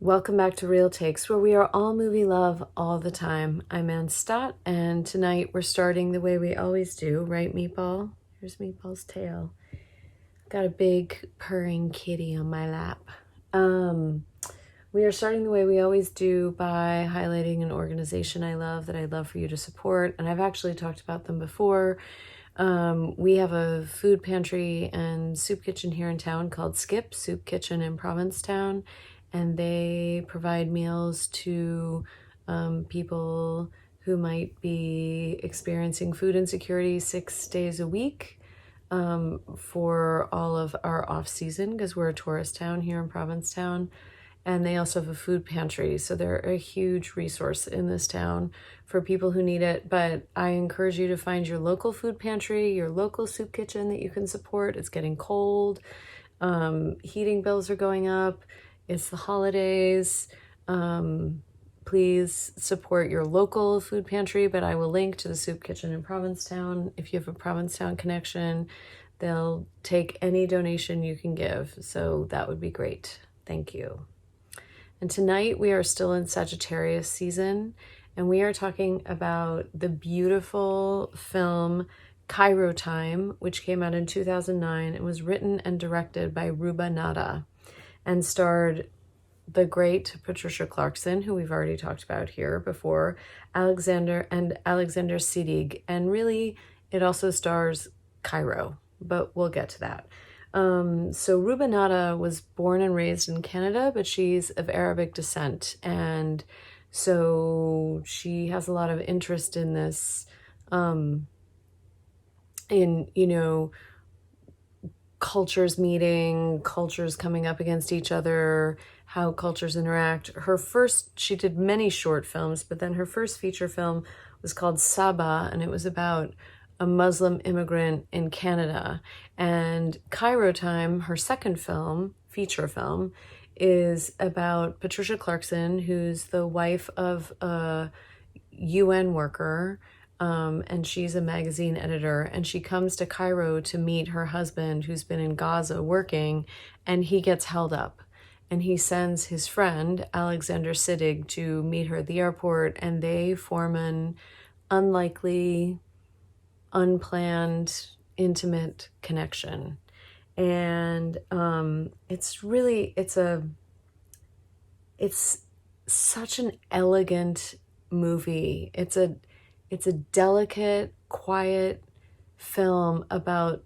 Welcome back to Real Takes, where we are all movie love all the time. I'm Stott, and tonight we're starting the way we always do, right, Meatball? Here's Meatball's tail. Got a big purring kitty on my lap. We are starting the way we always do by highlighting an organization I love that I'd love for you to support, and I've actually talked about them before. We have a food pantry and soup kitchen here in town called Skip Soup Kitchen in Provincetown, and they provide meals to people who might be experiencing food insecurity 6 days a week for all of our off season, because we're a tourist town here in Provincetown. And they also have a food pantry, so they're a huge resource in this town for people who need it. But I encourage you to find your local food pantry, your local soup kitchen that you can support. It's getting cold. Heating bills are going up. It's the holidays. Please support your local food pantry, but I will link to the soup kitchen in Provincetown. If you have a Provincetown connection, they'll take any donation you can give, so that would be great. Thank you. And tonight we are still in Sagittarius season, and we are talking about the beautiful film Cairo Time, which came out in 2009 and was written and directed by Ruba Nadda and starred the great Patricia Clarkson, who we've already talked about here before, Alexander Siddig, and really it also stars Cairo, but we'll get to that. So Ruba Nadda was born and raised in Canada, but she's of Arabic descent. And so she has a lot of interest in this, cultures meeting, cultures coming up against each other, how cultures interact. She did many short films, but then her first feature film was called Saba, and it was about a Muslim immigrant in Canada. And Cairo Time, her second film, feature film, is about Patricia Clarkson, who's the wife of a UN worker, and she's a magazine editor, and she comes to Cairo to meet her husband, who's been in Gaza working, and he gets held up. And he sends his friend, Alexander Siddig, to meet her at the airport, and they form an unlikely, unplanned, intimate connection. And it's such an elegant movie. It's a delicate, quiet film about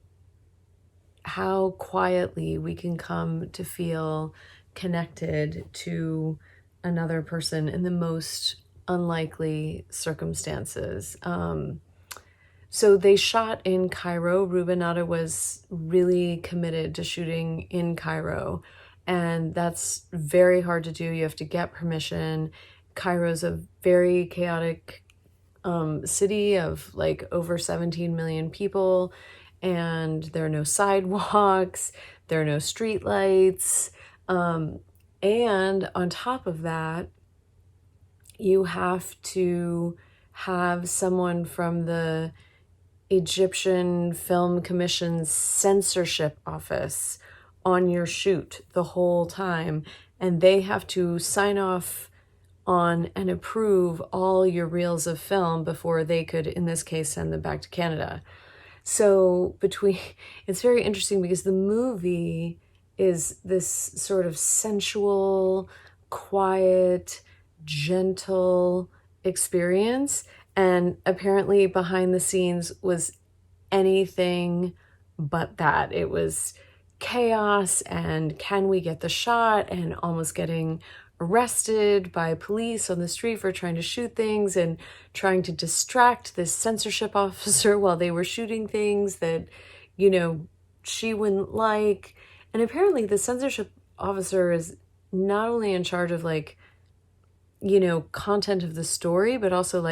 how quietly we can come to feel connected to another person in the most unlikely circumstances. So they shot in Cairo. Ruba Nadda was really committed to shooting in Cairo, and that's very hard to do. You have to get permission. Cairo's a very chaotic city of like over 17 million people, and there are no sidewalks, there are no street lights, and on top of that, you have to have someone from the Egyptian Film Commission's censorship office on your shoot the whole time, and they have to sign off on and approve all your reels of film before they could, in this case, send them back to Canada. So it's very interesting because the movie is this sort of sensual, quiet, gentle experience, and apparently behind the scenes was anything but that. It was chaos and can we get the shot, and almost getting arrested by police on the street for trying to shoot things and trying to distract this censorship officer while they were shooting things that, she wouldn't like. And apparently the censorship officer is not only in charge of content of the story, but also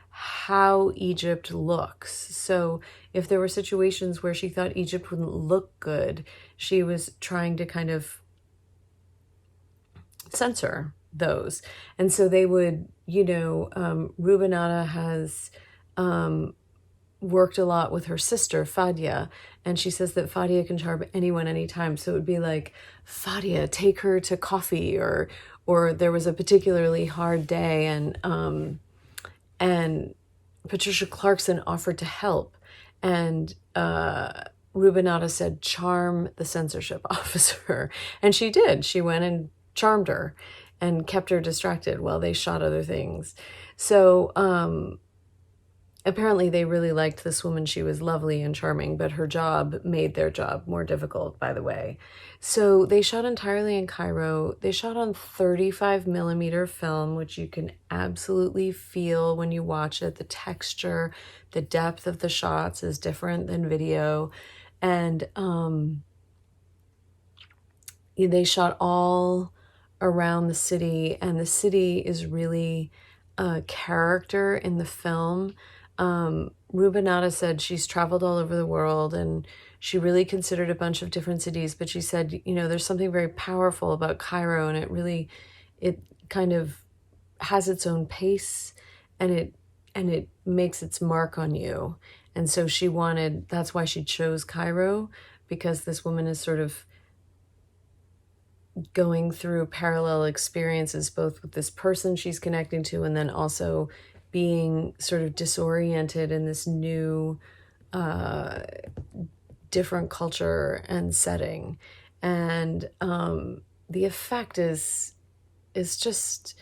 how Egypt looks. So if there were situations where she thought Egypt wouldn't look good, she was trying to kind of censor those. And so they would, Ruba Nadda has worked a lot with her sister, Fadia, and she says that Fadia can charm anyone anytime. So it would be like, Fadia, take her to coffee, or there was a particularly hard day, and Patricia Clarkson offered to help, and Ruba Nadda said, charm the censorship officer, and she did. She went and charmed her and kept her distracted while they shot other things. So apparently they really liked this woman. She was lovely and charming, but her job made their job more difficult, by the way. So they shot entirely in Cairo. They shot on 35 millimeter film, which you can absolutely feel when you watch it. The texture, the depth of the shots is different than video. And they shot all around the city, and the city is really a character in the film. Ruba Nadda said she's traveled all over the world, and she really considered a bunch of different cities, but she said, there's something very powerful about Cairo, and it kind of has its own pace, and it makes its mark on you. And so that's why she chose Cairo, because this woman is sort of going through parallel experiences, both with this person she's connecting to, and then also being sort of disoriented in this new, different culture and setting. And the effect is just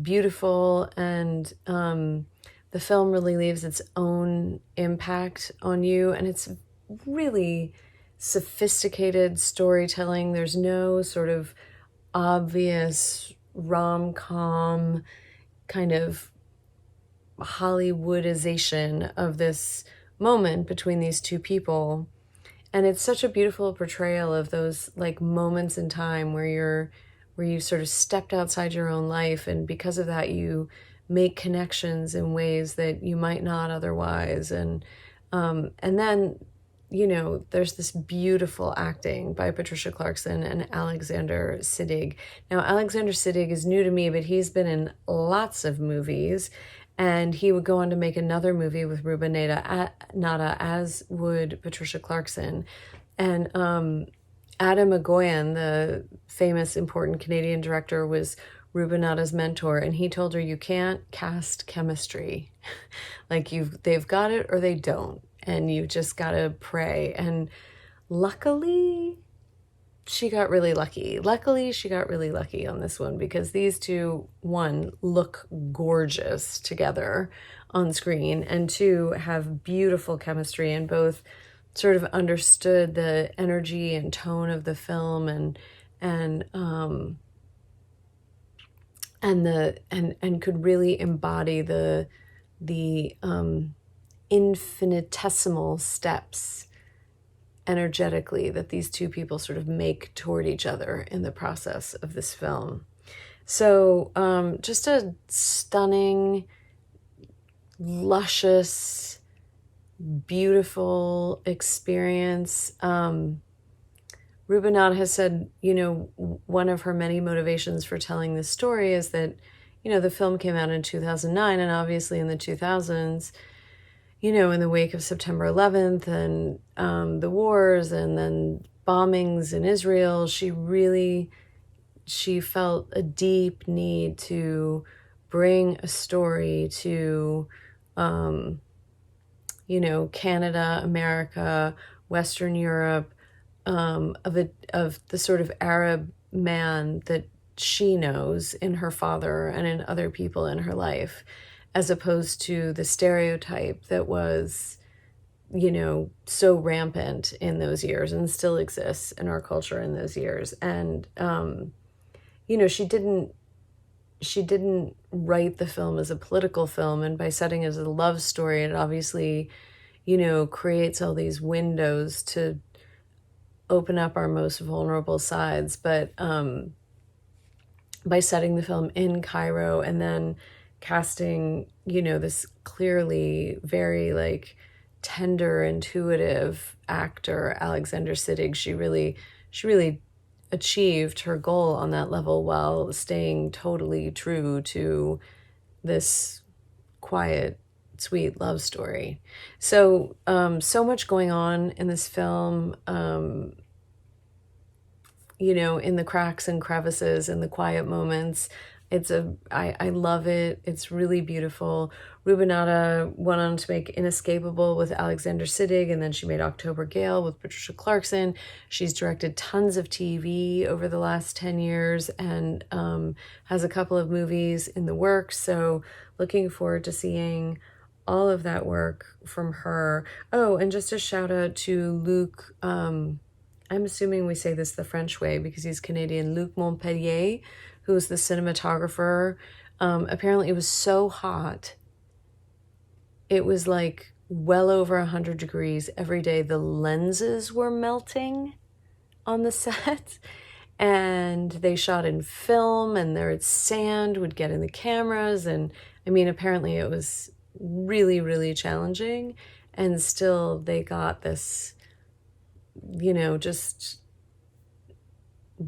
beautiful, and the film really leaves its own impact on you, and it's really sophisticated storytelling. There's no sort of obvious rom-com kind of Hollywoodization of this moment between these two people. And it's such a beautiful portrayal of those like moments in time where you sort of stepped outside your own life, and because of that you make connections in ways that you might not otherwise. And then there's this beautiful acting by Patricia Clarkson and Alexander Siddig. Now, Alexander Siddig is new to me, but he's been in lots of movies, and he would go on to make another movie with Ruba Nadda, as would Patricia Clarkson. And Adam Agoyan, the famous, important Canadian director, was Ruba Nadda's mentor, and he told her, you can't cast chemistry. Like they've got it or they don't. And you just gotta pray. And luckily, she got really lucky. She got really lucky on this one, because these two, one, look gorgeous together on screen, and two, have beautiful chemistry, and both sort of understood the energy and tone of the film, and could really embody the infinitesimal steps energetically that these two people sort of make toward each other in the process of this film. So just a stunning, luscious, beautiful experience. Ruba Nadda has said, one of her many motivations for telling this story is that, the film came out in 2009, and obviously in the 2000s, in the wake of September 11th and the wars and then bombings in Israel, she felt a deep need to bring a story to, Canada, America, Western Europe, of the sort of Arab man that she knows in her father and in other people in her life, as opposed to the stereotype that was, so rampant in those years and still exists in our culture in those years. And, she didn't write the film as a political film, and by setting it as a love story, it obviously, creates all these windows to open up our most vulnerable sides. But by setting the film in Cairo and then casting, this clearly very like tender, intuitive actor, Alexander Siddig, she really achieved her goal on that level while staying totally true to this quiet sweet love story. So, so much going on in this film, you know, in the cracks and crevices and the quiet moments. I love it. It's really beautiful. Ruba Nadda went on to make Inescapable with Alexander Siddig, and then she made October Gale with Patricia Clarkson. She's directed tons of TV over the last 10 years and has a couple of movies in the works. So looking forward to seeing all of that work from her. Oh, and just a shout out to Luc, I'm assuming we say this the French way because he's Canadian, Luc Montpellier, who's the cinematographer. Apparently it was so hot. It was like well over 100 degrees every day. The lenses were melting on the set, and they shot in film, and there sand would get in the cameras. And I mean, apparently it was really, really challenging, and still they got this, you know, just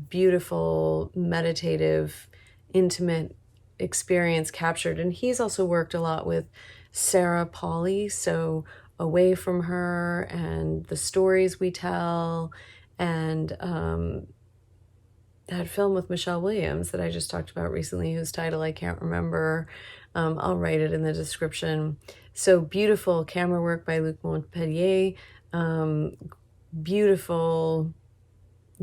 beautiful, meditative, intimate experience captured. And he's also worked a lot with Sarah Polley, so Away From Her and The Stories We Tell, and that film with Michelle Williams that I just talked about recently, whose title I can't remember. I'll write it in the description. So beautiful camera work by Luc Montpellier, beautiful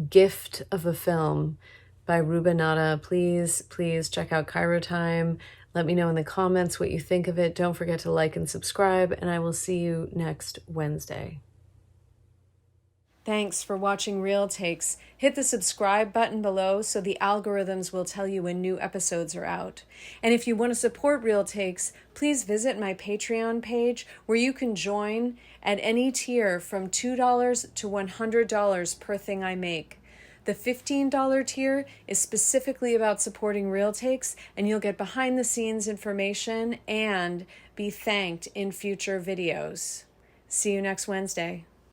gift of a film by Ruba Nadda. Please, please check out Cairo Time. Let me know in the comments what you think of it. Don't forget to like and subscribe, and I will see you next Wednesday. Thanks for watching Real Takes. Hit the subscribe button below so the algorithms will tell you when new episodes are out. And if you want to support Real Takes, please visit my Patreon page where you can join at any tier from $2 to $100 per thing I make. The $15 tier is specifically about supporting Real Takes, and you'll get behind the scenes information and be thanked in future videos. See you next Wednesday.